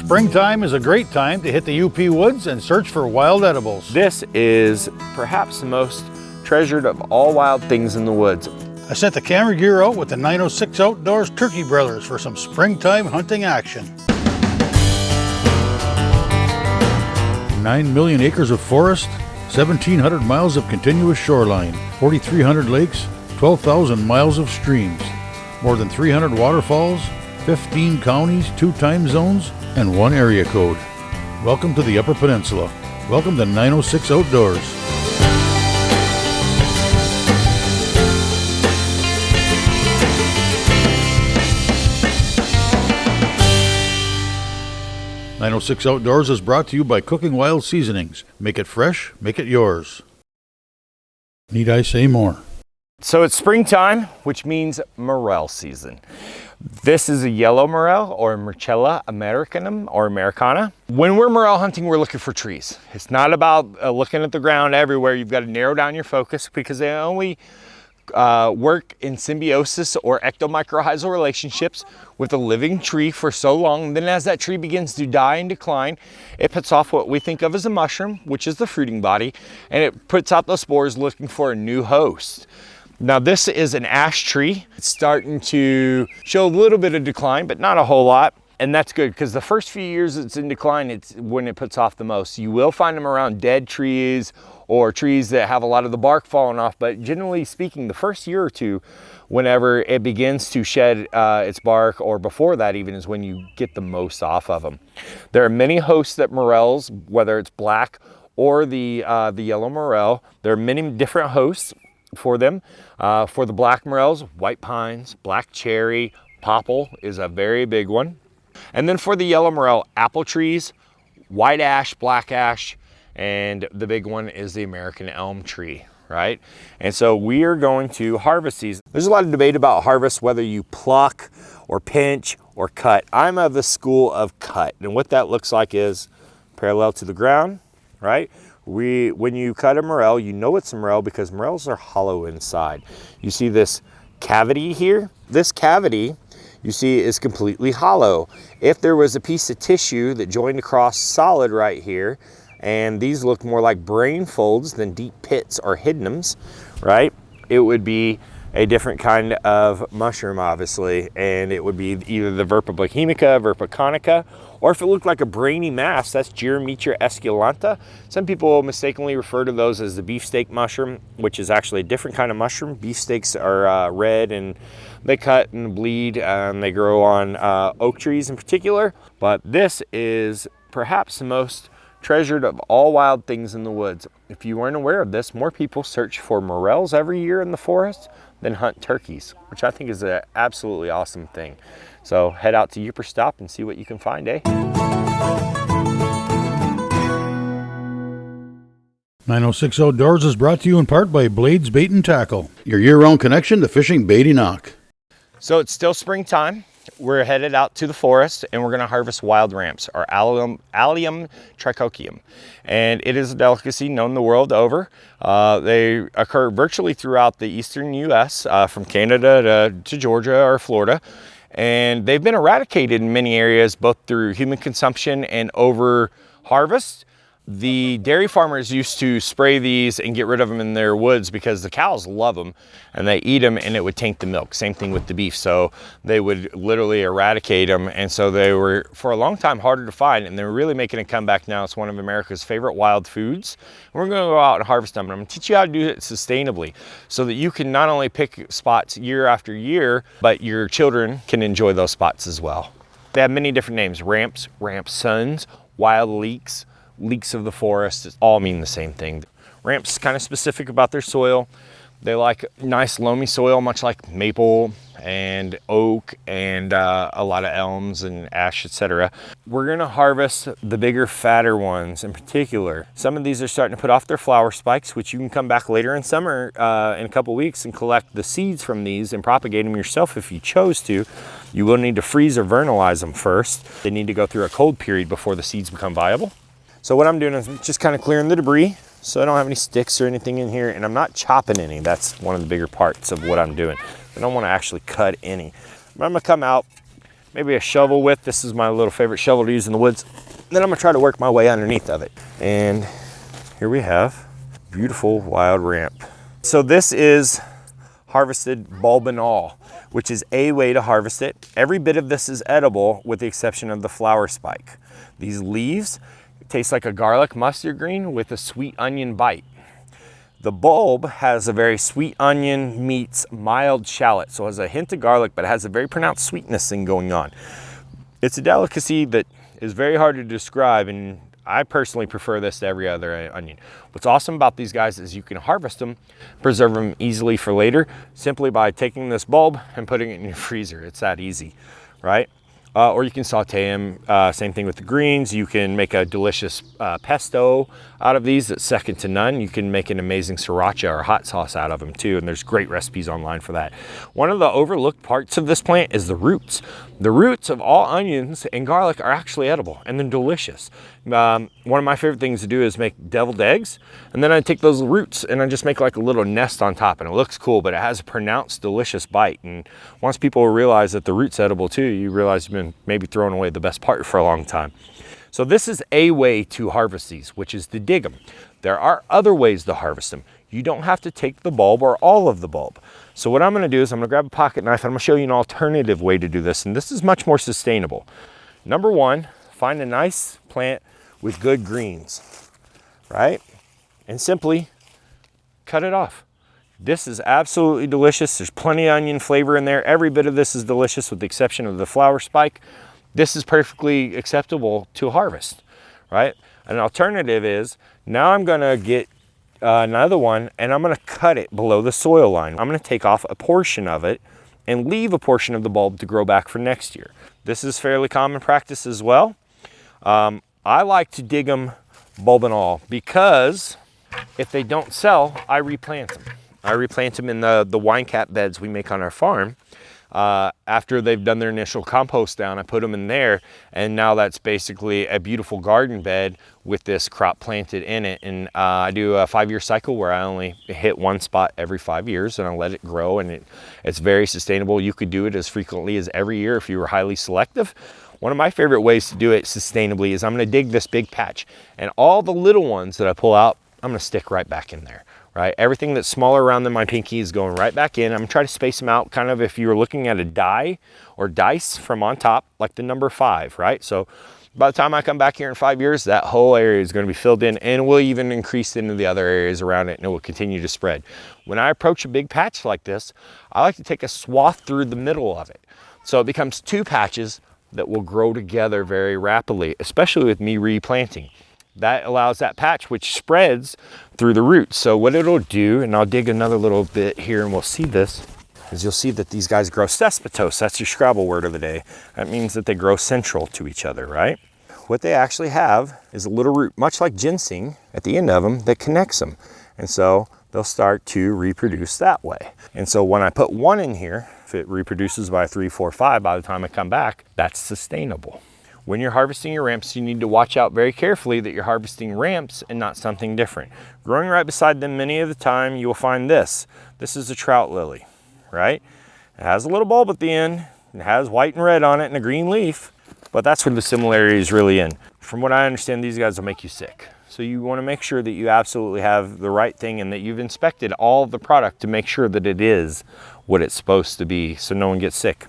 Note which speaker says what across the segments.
Speaker 1: Springtime is a great time to hit the UP woods and search for wild edibles.
Speaker 2: This is perhaps the most treasured of all wild things in the woods.
Speaker 1: I sent the camera gear out with the 906 Outdoors Turkey Brothers for some springtime hunting action. 9 million acres of forest, 1,700 miles of continuous shoreline, 4,300 lakes, 12,000 miles of streams, more than 300 waterfalls, 15 counties, 2 time zones, and 1 area code. Welcome to the Upper Peninsula. Welcome to 906 Outdoors. "906 Outdoors" is brought to you by Cooking Wild Seasonings. Make it fresh, make it yours. Need I say more?
Speaker 2: So it's springtime, which means morel season. This is a yellow morel, or Morchella americanum or americana. When we're morel hunting, we're looking for trees. It's not about looking at the ground everywhere. You've got to narrow down your focus because they only work in symbiosis or ectomycorrhizal relationships with a living tree for so long. Then as that tree begins to die and decline, it puts off what we think of as a mushroom, which is the fruiting body, and it puts out those spores looking for a new host. Now this is an ash tree. It's starting to show a little bit of decline, but not a whole lot. And that's good because the first few years it's in decline, it's when it puts off the most. You will find them around dead trees or trees that have a lot of the bark falling off, but generally speaking, the first year or two, whenever it begins to shed its bark, or before that even, is when you get the most off of them. There are many hosts that morels, whether it's black or the yellow morel, there are many different hosts for them. For the black morels, white pines, black cherry, popple is a very big one. And then for the yellow morel, apple trees, white ash, black ash, and the big one is the American elm tree, right? And so we are going to harvest these. There's a lot of debate about harvest, whether you pluck or pinch or cut. I'm of the school of cut. And what that looks like is parallel to the ground, right? When you cut a morel, you know it's a morel because morels are hollow inside. You see this cavity here? This cavity, you see, is completely hollow. If there was a piece of tissue that joined across solid right here, and these look more like brain folds than deep pits or hidnums, right? It would be a different kind of mushroom, obviously, and it would be either the Verpa bohemica, Verpa conica, or if it looked like a brainy mass, that's Geometra esculenta. Some people mistakenly refer to those as the beefsteak mushroom, which is actually a different kind of mushroom. Beefsteaks are red and they cut and bleed, and they grow on oak trees in particular. But this is perhaps the most treasured of all wild things in the woods. If you weren't aware of this, more people search for morels every year in the forest than hunt turkeys, which I think is an absolutely awesome thing. So head out to Upper Stop and see what you can find, eh?
Speaker 1: 906 Outdoors is brought to you in part by Blades Bait and Tackle, your year-round connection to fishing bait enoch.
Speaker 2: So it's still springtime. We're headed out to the forest and we're going to harvest wild ramps, or Allium trichoceum. And it is a delicacy known the world over. They occur virtually throughout the eastern U.S., from Canada to Georgia or Florida. And they've been eradicated in many areas, both through human consumption and over harvest. The dairy farmers used to spray these and get rid of them in their woods because the cows love them and they eat them and it would taint the milk. Same thing with the beef. So they would literally eradicate them. And so they were, for a long time, harder to find, and they're really making a comeback now. It's one of America's favorite wild foods. And we're gonna go out and harvest them. And I'm gonna teach you how to do it sustainably so that you can not only pick spots year after year, but your children can enjoy those spots as well. They have many different names: ramps, ramp sons, wild leeks, leeks of the forest, all mean the same thing. Ramps kind of specific about their soil. They like nice loamy soil, much like maple and oak and a lot of elms and ash, etc. We're gonna harvest the bigger, fatter ones in particular. Some of these are starting to put off their flower spikes, which you can come back later in summer in a couple weeks and collect the seeds from these and propagate them yourself if you chose to. You will need to freeze or vernalize them first. They need to go through a cold period before the seeds become viable. So what I'm doing is just kind of clearing the debris so I don't have any sticks or anything in here, and I'm not chopping any. That's one of the bigger parts of what I'm doing. I don't want to actually cut any. But I'm gonna come out, maybe a shovel width. This is my little favorite shovel to use in the woods. Then I'm gonna try to work my way underneath of it. And here we have beautiful wild ramp. So this is harvested bulb and all, which is a way to harvest it. Every bit of this is edible with the exception of the flower spike. These leaves taste like a garlic mustard green with a sweet onion bite. The bulb has a very sweet onion meets mild shallot, so it has a hint of garlic, but it has a very pronounced sweetness thing going on. It's a delicacy that is very hard to describe, and I personally prefer this to every other onion. What's awesome about these guys is you can harvest them, preserve them easily for later, simply by taking this bulb and putting it in your freezer. It's that easy, right? Or you can saute them, same thing with the greens. You can make a delicious pesto out of these that's second to none. You can make an amazing sriracha or hot sauce out of them too, and there's great recipes online for that. One of the overlooked parts of this plant is the roots. The roots of all onions and garlic are actually edible, and they're delicious. One of my favorite things to do is make deviled eggs, and then I take those roots and I just make like a little nest on top, and it looks cool, but it has a pronounced delicious bite. And once people realize that the root's edible too, you realize you've been maybe throwing away the best part for a long time. So this is a way to harvest these, which is to dig them. There are other ways to harvest them. You don't have to take the bulb or all of the bulb. So what I'm gonna do is I'm gonna grab a pocket knife and I'm gonna show you an alternative way to do this, and this is much more sustainable. Number one, find a nice plant with good greens, right? And simply cut it off. This is absolutely delicious. There's plenty of onion flavor in there. Every bit of this is delicious with the exception of the flower spike. This is perfectly acceptable to harvest, right? An alternative is, now I'm gonna get another one and I'm gonna cut it below the soil line. I'm gonna take off a portion of it and leave a portion of the bulb to grow back for next year. This is fairly common practice as well. I like to dig them bulb and all because if they don't sell, I replant them. I replant them in the wine cap beds we make on our farm. After they've done their initial compost down, I put them in there, and now that's basically a beautiful garden bed with this crop planted in it. And I do a 5-year cycle where I only hit one spot every 5 years, and I let it grow, and it's very sustainable. You could do it as frequently as every year if you were highly selective. One of my favorite ways to do it sustainably is I'm gonna dig this big patch, and all the little ones that I pull out, I'm gonna stick right back in there. Right? Everything that's smaller around than my pinky is going right back in. I'm gonna try to space them out kind of if you were looking at a die or dice from on top, like the number 5, right? So by the time I come back here in 5 years, that whole area is gonna be filled in, and we'll even increase into the other areas around it, and it will continue to spread. When I approach a big patch like this, I like to take a swath through the middle of it. So it becomes 2 patches that will grow together very rapidly, especially with me replanting. That allows that patch, which spreads through the roots. So what it'll do, and I'll dig another little bit here and we'll see this, is you'll see that these guys grow cesspitose. That's your Scrabble word of the day. That means that they grow central to each other, right? What they actually have is a little root, much like ginseng, at the end of them that connects them. And so they'll start to reproduce that way. And so when I put one in here, if it reproduces by 3, 4, 5, by the time I come back, that's sustainable. When you're harvesting your ramps, you need to watch out very carefully that you're harvesting ramps and not something different. Growing right beside them, many of the time you will find this. This is a trout lily, right? It has a little bulb at the end. It has white and red on it and a green leaf, but that's where the similarity is really in. From what I understand, these guys will make you sick. So you want to make sure that you absolutely have the right thing and that you've inspected all of the product to make sure that it is what it's supposed to be so no one gets sick.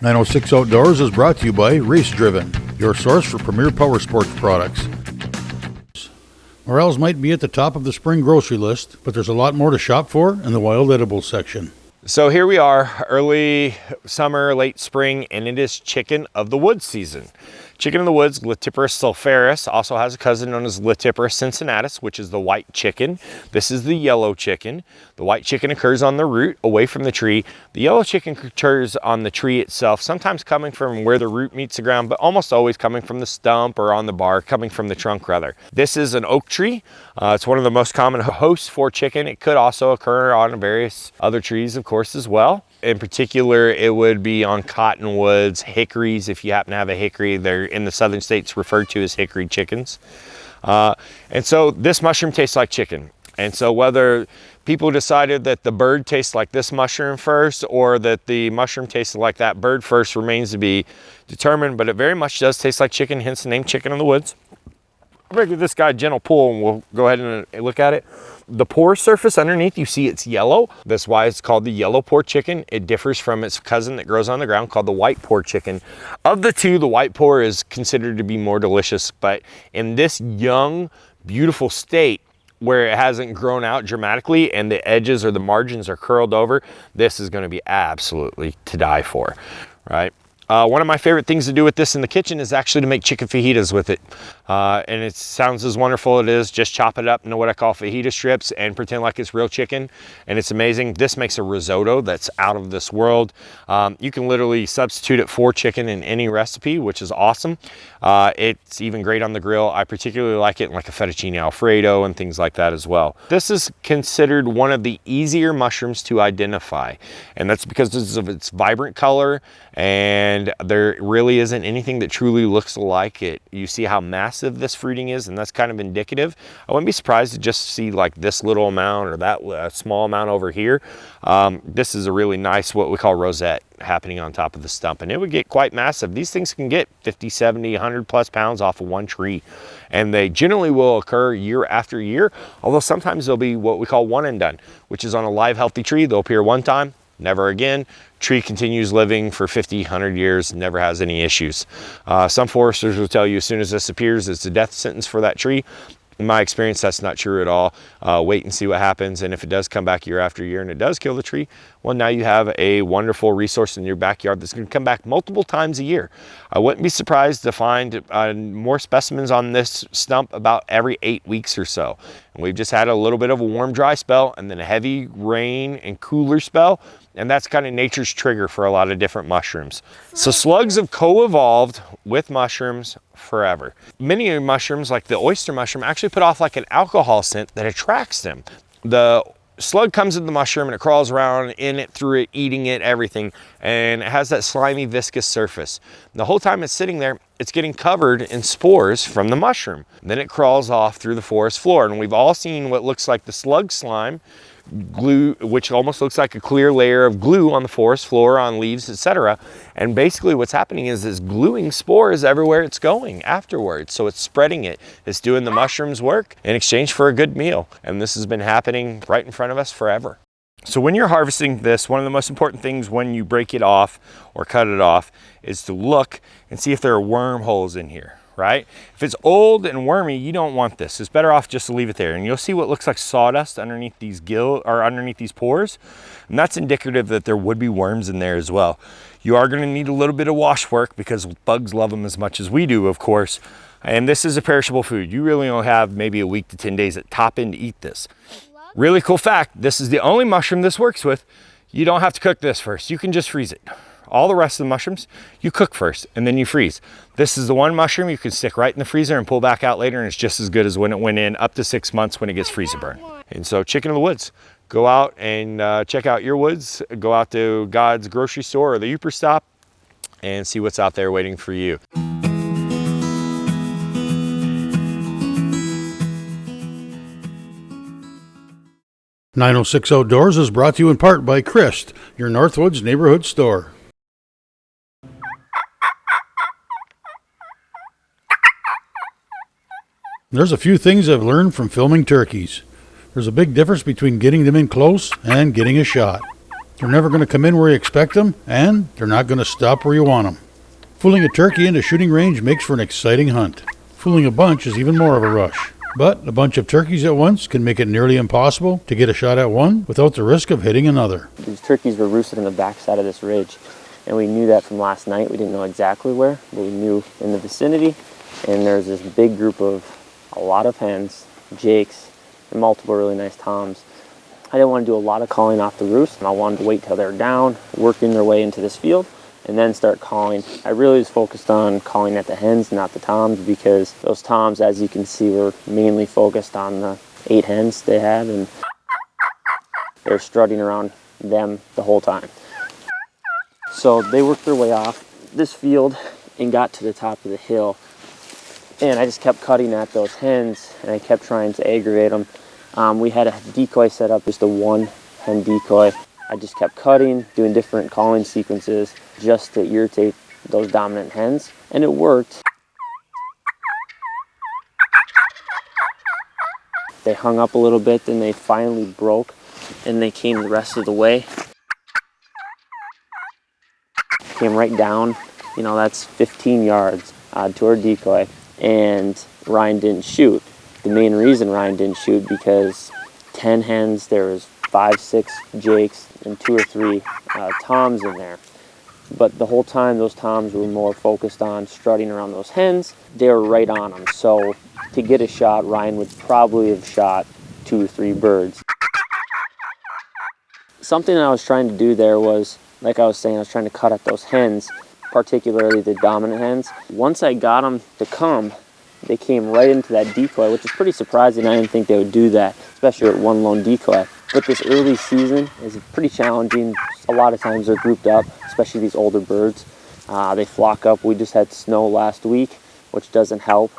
Speaker 1: 906 Outdoors is brought to you by Race Driven, your source for premier power sports products. Morels might be at the top of the spring grocery list, but there's a lot more to shop for in the wild edibles section.
Speaker 2: So here we are, early summer, late spring, and it is chicken of the woods season. Chicken of the woods, Latiparus sulpharis, also has a cousin known as Latiparus cincinnatus, which is the white chicken. This is the yellow chicken. The white chicken occurs on the root, away from the tree. The yellow chicken occurs on the tree itself, sometimes coming from where the root meets the ground, but almost always coming from the stump or on the bark, coming from the trunk rather. This is an oak tree. It's one of the most common hosts for chicken. It could also occur on various other trees, of course, as well. In particular, it would be on cottonwoods, hickories. If you happen to have a hickory, they're in the southern states referred to as hickory chickens. And so this mushroom tastes like chicken. And so whether people decided that the bird tastes like this mushroom first or that the mushroom tasted like that bird first remains to be determined, but it very much does taste like chicken, hence the name Chicken in the Woods. I'm gonna give this guy a gentle pull and we'll go ahead and look at it. The pore surface underneath, you see it's yellow. That's why it's called the yellow pore chicken. It differs from its cousin that grows on the ground called the white pore chicken. Of the two, the white pore is considered to be more delicious, but in this young, beautiful state, where it hasn't grown out dramatically and the edges or the margins are curled over, this is gonna be absolutely to die for, right? One of my favorite things to do with this in the kitchen is actually to make chicken fajitas with it. And it sounds as wonderful as it is. Just chop it up into what I call fajita strips and pretend like it's real chicken. And it's amazing. This makes a risotto that's out of this world. You can literally substitute it for chicken in any recipe, which is awesome. It's even great on the grill. I particularly like it in like a fettuccine Alfredo and things like that as well. This is considered one of the easier mushrooms to identify. And that's because of its vibrant color, and there really isn't anything that truly looks like it. You see how massive this fruiting is, and that's kind of indicative. I wouldn't be surprised to just see like this little amount or that small amount over here. This is a really nice, what we call rosette, happening on top of the stump, and it would get quite massive. These things can get 50, 70, 100 plus pounds off of one tree, and they generally will occur year after year, although sometimes they'll be what we call one and done, which is on a live healthy tree. They'll appear one time, never again. Tree continues living for 50, 100 years, never has any issues. Some foresters will tell you as soon as this appears, it's a death sentence for that tree. In my experience, that's not true at all. Wait and see what happens. And if it does come back year after year and it does kill the tree, well, now you have a wonderful resource in your backyard that's going to come back multiple times a year. I wouldn't be surprised to find more specimens on this stump about every 8 weeks or so. And we've just had a little bit of a warm, dry spell and then a heavy rain and cooler spell. And that's kind of nature's trigger for a lot of different mushrooms. So slugs have co-evolved with mushrooms forever. Many mushrooms, like the oyster mushroom, actually put off like an alcohol scent that attracts them. The slug comes in the mushroom and it crawls around in it, through it, eating it, everything. And it has that slimy, viscous surface. The whole time it's sitting there, it's getting covered in spores from the mushroom. Then it crawls off through the forest floor. And we've all seen what looks like the slug slime, glue, which almost looks like a clear layer of glue on the forest floor, on leaves, etc. And basically what's happening is it's gluing spores everywhere it's going afterwards. So it's spreading it. It's doing the mushroom's work in exchange for a good meal. And this has been happening right in front of us forever. So when you're harvesting this, one of the most important things when you break it off or cut it off is to look and see if there are wormholes in here. Right? If it's old and wormy, you don't want this. It's better off just to leave it there. And you'll see what looks like sawdust underneath these underneath these pores. And that's indicative that there would be worms in there as well. You are going to need a little bit of wash work because bugs love them as much as we do, of course. And this is a perishable food. You really only have maybe a week to 10 days at top end to eat this. Really cool fact, this is the only mushroom this works with. You don't have to cook this first. You can just freeze it. All the rest of the mushrooms, you cook first and then you freeze. This is the one mushroom you can stick right in the freezer and pull back out later, and it's just as good as when it went in, up to 6 months when it gets freezer burn. And so Chicken in the Woods, go out and check out your woods, go out to God's grocery store or the Uper stop and see what's out there waiting for you.
Speaker 1: "906 Outdoors" is brought to you in part by Christ, your Northwoods neighborhood store. There's a few things I've learned from filming turkeys. There's a big difference between getting them in close and getting a shot. They're never going to come in where you expect them, and they're not going to stop where you want them. Fooling a turkey into shooting range makes for an exciting hunt. Fooling a bunch is even more of a rush. But a bunch of turkeys at once can make it nearly impossible to get a shot at one without the risk of hitting another.
Speaker 3: These turkeys were roosted on the backside of this ridge, and we knew that from last night. We didn't know exactly where, but we knew in the vicinity. And there's this big group of a lot of hens, jakes, and multiple really nice toms. I didn't want to do a lot of calling off the roost, and I wanted to wait till they're down, working their way into this field, and then start calling. I really was focused on calling at the hens, not the toms, because those toms, as you can see, were mainly focused on the 8 hens they had, and they're strutting around them the whole time. So they worked their way off this field and got to the top of the hill. And I just kept cutting at those hens, and I kept trying to aggravate them. We had a decoy set up, just a one hen decoy. I just kept cutting, doing different calling sequences just to irritate those dominant hens, and it worked. They hung up a little bit, then they finally broke, and they came the rest of the way. Came right down, you know, that's 15 yards to our decoy, and Ryan didn't shoot. The main reason Ryan didn't shoot, because 10 hens, there was 5, 6 jakes, and 2 or 3 toms in there. But the whole time, those toms were more focused on strutting around those hens. They were right on them. So to get a shot, Ryan would probably have shot 2 or 3 birds. Something I was trying to do there was, like I was saying, I was trying to cut at those hens, particularly the dominant hens. Once I got them to come, they came right into that decoy, which is pretty surprising. I didn't think they would do that, especially at one lone decoy. But this early season is pretty challenging. A lot of times they're grouped up, especially these older birds. They flock up. We just had snow last week, which doesn't help.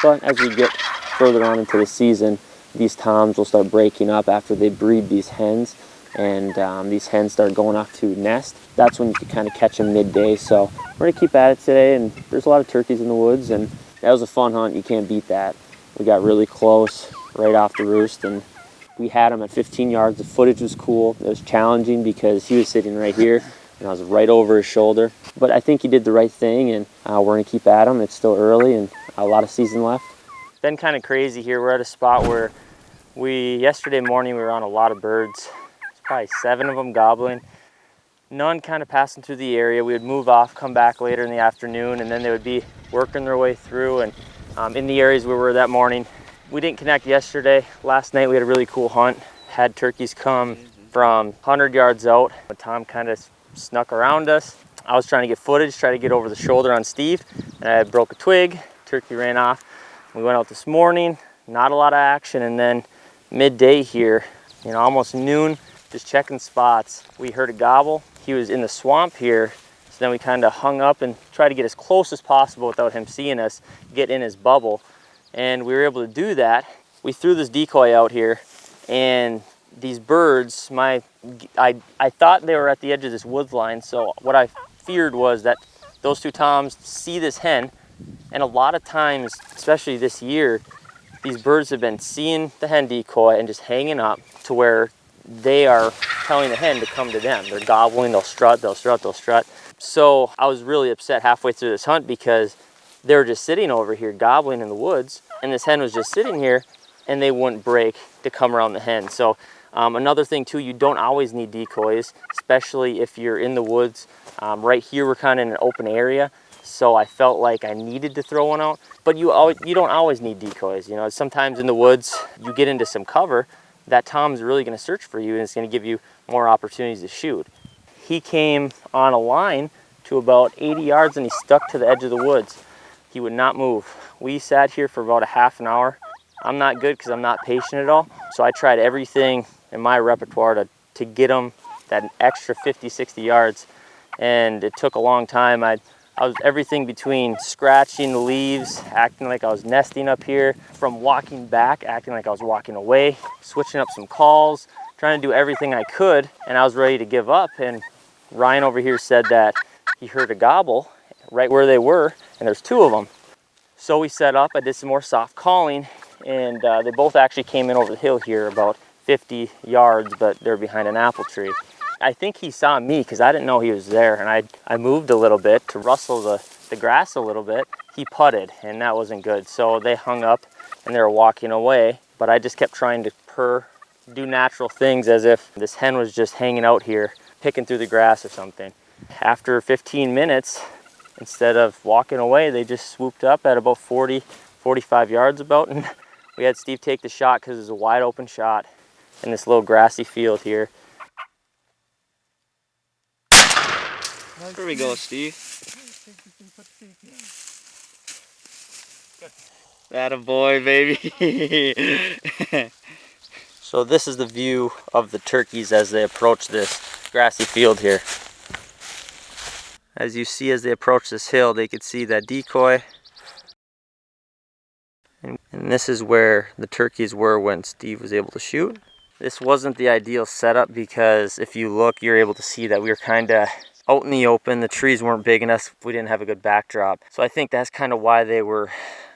Speaker 3: But as we get further on into the season, these toms will start breaking up after they breed these hens. And these hens start going off to nest. That's when you can kind of catch them midday. So we're going to keep at it today. And there's a lot of turkeys in the woods. And that was a fun hunt. You can't beat that. We got really close right off the roost, and we had him at 15 yards. The footage was cool. It was challenging because he was sitting right here, and I was right over his shoulder. But I think he did the right thing, and we're going to keep at him. It's still early, and a lot of season left. It's been kind of crazy here. We're at a spot where yesterday morning we were on a lot of birds. There's probably 7 of them gobbling. None kind of passing through the area. We would move off, come back later in the afternoon, and then they would be working their way through and in the areas we were that morning. We didn't connect yesterday. Last night we had a really cool hunt. Had turkeys come from 100 yards out. Tom kind of snuck around us. I was trying to get footage, try to get over the shoulder on Steve, and I broke a twig. Turkey ran off. We went out this morning, not a lot of action, and then midday here, you know, almost noon, just checking spots. We heard a gobble. He was in the swamp here, so then we kind of hung up and tried to get as close as possible without him seeing us, get in his bubble. And we were able to do that. We threw this decoy out here, and these birds, I thought they were at the edge of this woods line, so what I feared was that those 2 toms see this hen, and a lot of times, especially this year, these birds have been seeing the hen decoy and just hanging up to where they are telling the hen to come to them. They're gobbling, they'll strut, they'll strut, they'll strut. So I was really upset halfway through this hunt because they were just sitting over here gobbling in the woods, and this hen was just sitting here, and they wouldn't break to come around the hen. So another thing too, you don't always need decoys, especially if you're in the woods. Right here we're kind of in an open area, so I felt like I needed to throw one out. But you don't always need decoys. You know, sometimes in the woods you get into some cover, that tom's really going to search for you, and it's going to give you more opportunities to shoot. He came on a line to about 80 yards, and he stuck to the edge of the woods. He would not move. We sat here for about a half an hour. I'm not good because I'm not patient at all, so I tried everything in my repertoire to get him that extra 50, 60 yards, and it took a long time. I was everything between scratching the leaves, acting like I was nesting up here, from walking back, acting like I was walking away, switching up some calls, trying to do everything I could, and I was ready to give up. And Ryan over here said that he heard a gobble right where they were, and there's 2 of them. So we set up, I did some more soft calling, and they both actually came in over the hill here about 50 yards, but they're behind an apple tree. I think he saw me because I didn't know he was there, and I moved a little bit to rustle the grass a little bit. He putted, and that wasn't good. So they hung up and they were walking away, but I just kept trying to do natural things as if this hen was just hanging out here, picking through the grass or something. After 15 minutes, instead of walking away, they just swooped up at about 40, 45 yards about, and we had Steve take the shot because it was a wide open shot in this little grassy field here.
Speaker 4: There we go, Steve. That a boy, baby.
Speaker 3: So this is the view of the turkeys as they approach this grassy field here. As you see, as they approach this hill, they could see that decoy. And And this is where the turkeys were when Steve was able to shoot. This wasn't the ideal setup because if you look, you're able to see that we were kind of out in the open. The trees weren't big enough. We didn't have a good backdrop. So I think that's kind of why they were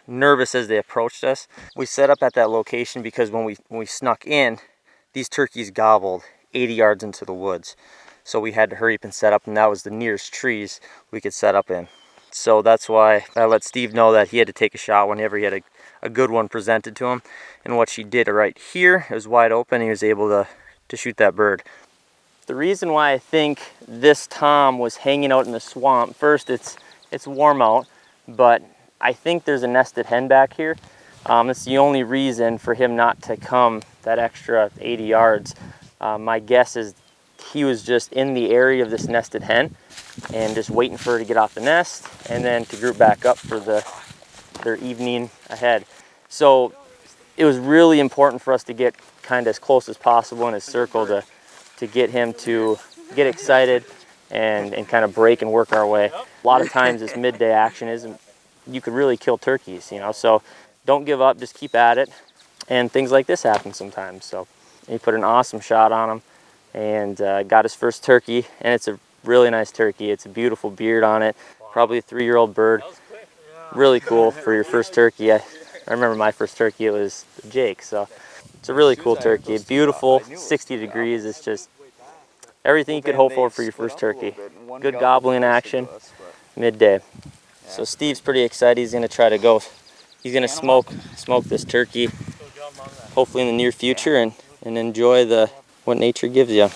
Speaker 3: nervous as they approached us. We set up at that location because when we snuck in, these turkeys gobbled 80 yards into the woods. So we had to hurry up and set up, and that was the nearest trees we could set up in. So that's why I let Steve know that he had to take a shot whenever he had a good one presented to him. And what she did right here, it was wide open, and he was able to shoot that bird. The reason why I think this tom was hanging out in the swamp, first it's warm out, but I think there's a nested hen back here. It's the only reason for him not to come that extra 80 yards. My guess is he was just in the area of this nested hen and just waiting for her to get off the nest and then to group back up for their evening ahead. So it was really important for us to get kind of as close as possible in his circle to get him to get excited and kind of break and work our way. A lot of times this midday action isn't, you could really kill turkeys, you know, so don't give up, just keep at it. And things like this happen sometimes. So he put an awesome shot on him and got his first turkey, and it's a really nice turkey. It's a beautiful beard on it, probably a 3-year-old bird. Really cool for your first turkey. I remember my first turkey, it was Jake, so it's a really cool turkey. Beautiful, 60 degrees. It's just everything you could hope for your first turkey. Good gobbling action, midday. So Steve's pretty excited. He's gonna try to go. He's gonna smoke this turkey, hopefully in the near future, and enjoy what nature gives you.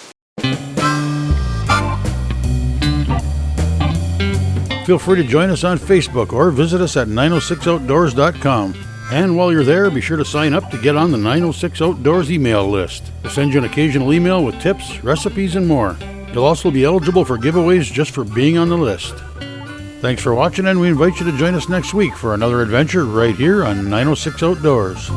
Speaker 1: Feel free to join us on Facebook or visit us at 906outdoors.com. And while you're there, be sure to sign up to get on the 906 Outdoors email list. We'll send you an occasional email with tips, recipes, and more. You'll also be eligible for giveaways just for being on the list. Thanks for watching, and we invite you to join us next week for another adventure right here on 906 Outdoors.